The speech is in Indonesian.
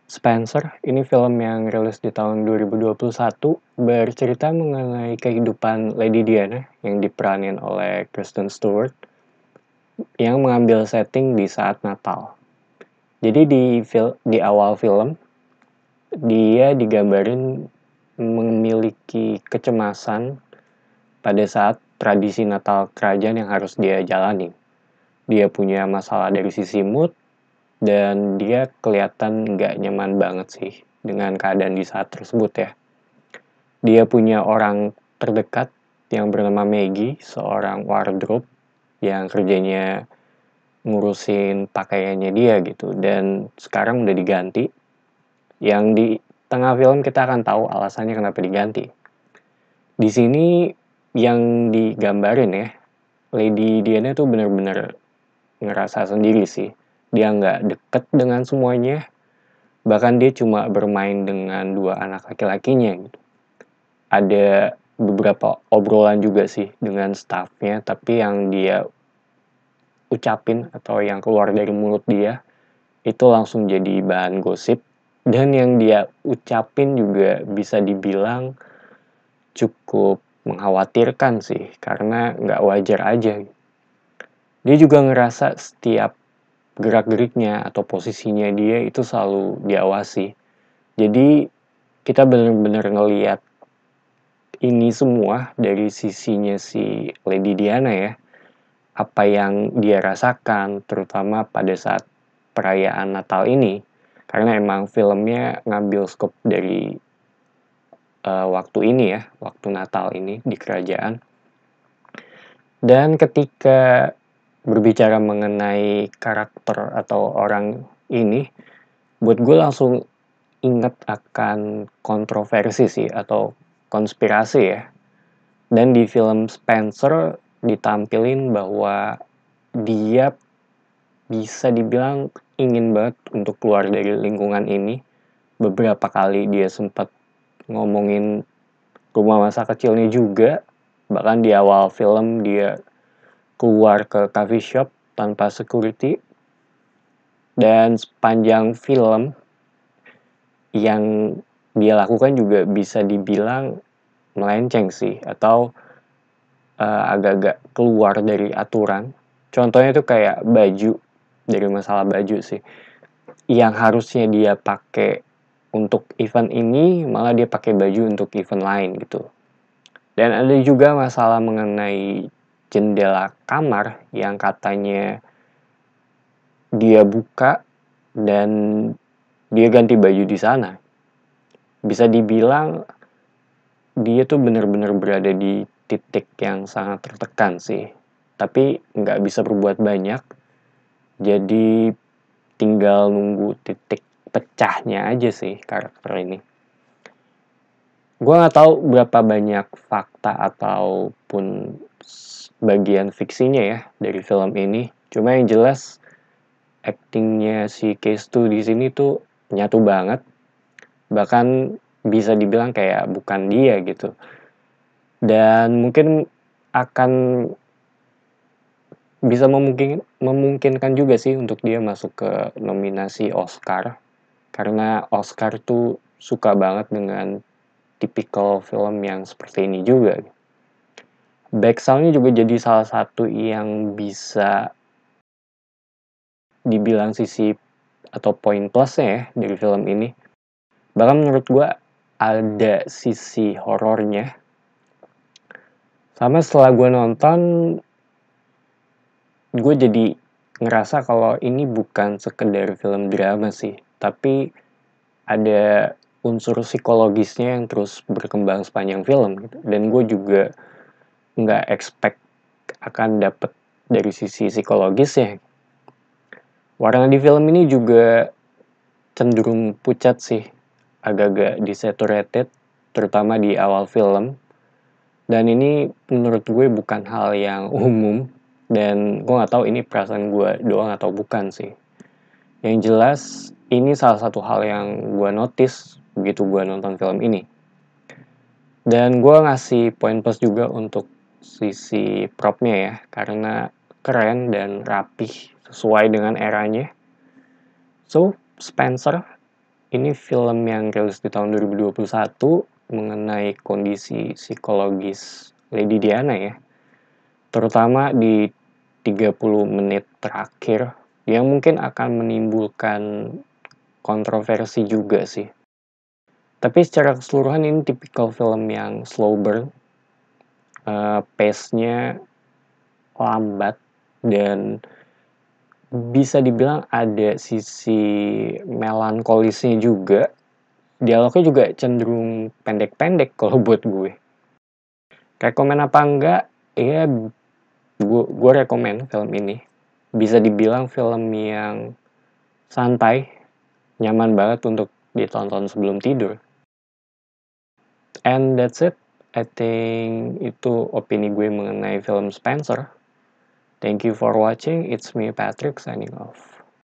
Spencer, ini film yang rilis di tahun 2021, bercerita mengenai kehidupan Lady Diana yang diperanin oleh Kristen Stewart yang mengambil setting di saat Natal. Jadi di awal film, dia digambarin memiliki kecemasan pada saat tradisi Natal kerajaan yang harus dia jalani. Dia punya masalah dari sisi mood, dan dia kelihatan nggak nyaman banget sih dengan keadaan di saat tersebut ya. Dia punya orang terdekat yang bernama Maggie, seorang wardrobe yang kerjanya ngurusin pakaiannya dia gitu. Dan sekarang udah diganti. Yang di tengah film kita akan tahu alasannya kenapa diganti. Di sini yang digambarin ya, Lady Diana tuh bener-bener ngerasa sendiri sih. Dia nggak deket dengan semuanya, bahkan dia cuma bermain dengan dua anak laki-lakinya gitu. Ada beberapa obrolan juga sih dengan staffnya, tapi yang dia ucapin atau yang keluar dari mulut dia itu langsung jadi bahan gosip, dan yang dia ucapin juga bisa dibilang cukup mengkhawatirkan sih, karena nggak wajar aja. Dia juga ngerasa setiap gerak-geriknya atau posisinya dia itu selalu diawasi. Jadi kita benar-benar ngelihat ini semua dari sisinya si Lady Diana ya. Apa yang dia rasakan, terutama pada saat perayaan Natal ini. Karena emang filmnya ngambil skop dari waktu ini ya, waktu Natal ini di kerajaan. Dan ketika berbicara mengenai karakter atau orang ini, buat gue langsung inget akan kontroversi sih atau konspirasi ya. Dan di film Spencer ditampilin bahwa dia bisa dibilang ingin banget untuk keluar dari lingkungan ini. Beberapa kali dia sempat ngomongin rumah masa kecilnya juga. Bahkan di awal film dia keluar ke coffee shop tanpa security. Dan sepanjang film yang dia lakukan juga bisa dibilang melenceng sih, atau agak-agak keluar dari aturan. Contohnya tuh kayak baju, dari masalah baju sih. Yang harusnya dia pakai untuk event ini, malah dia pakai baju untuk event lain gitu. Dan ada juga masalah mengenai jendela kamar yang katanya dia buka dan dia ganti baju di sana. Bisa dibilang dia tuh benar-benar berada di titik yang sangat tertekan sih. Tapi nggak bisa berbuat banyak. Jadi tinggal nunggu titik pecahnya aja sih karakter ini. Gue nggak tahu berapa banyak fakta ataupun bagian fiksinya ya dari film ini. Cuma yang jelas actingnya si Kestu di sini tuh nyatu banget. Bahkan bisa dibilang kayak bukan dia gitu. Dan mungkin akan bisa memungkinkan juga sih untuk dia masuk ke nominasi Oscar. Karena Oscar tuh suka banget dengan tipikal film yang seperti ini juga. Back sound-nya juga jadi salah satu yang bisa dibilang sisi atau poin plusnya ya dari film ini. Bahkan menurut gue ada sisi horornya. Sama setelah gue nonton, gue jadi ngerasa kalau ini bukan sekedar film drama sih, tapi ada unsur psikologisnya yang terus berkembang sepanjang film gitu. Dan gue juga nggak expect akan dapet dari sisi psikologisnya. Warna di film ini juga cenderung pucat sih, agak-agak desaturated, terutama di awal film. Dan ini menurut gue bukan hal yang umum, dan gue nggak tahu ini perasaan gue doang atau bukan sih. Yang jelas ini salah satu hal yang gue notice begitu gue nonton film ini. Dan gue ngasih poin plus juga untuk sisi propnya ya, karena keren dan rapih sesuai dengan eranya. So, Spencer Ini film yang rilis di tahun 2021 mengenai kondisi psikologis Lady Diana ya. Terutama di 30 menit terakhir yang mungkin akan menimbulkan kontroversi juga sih. Tapi secara keseluruhan ini tipikal film yang slow burn, pace-nya lambat, dan bisa dibilang ada sisi melankolisnya juga. Dialognya juga cenderung pendek-pendek kalau buat gue. Rekomen apa enggak? Ya, gue rekomen film ini. Bisa dibilang film yang santai, nyaman banget untuk ditonton sebelum tidur. And that's it. I think itu opini gue mengenai film Spencer. Thank you for watching. It's me, Patrick, signing off.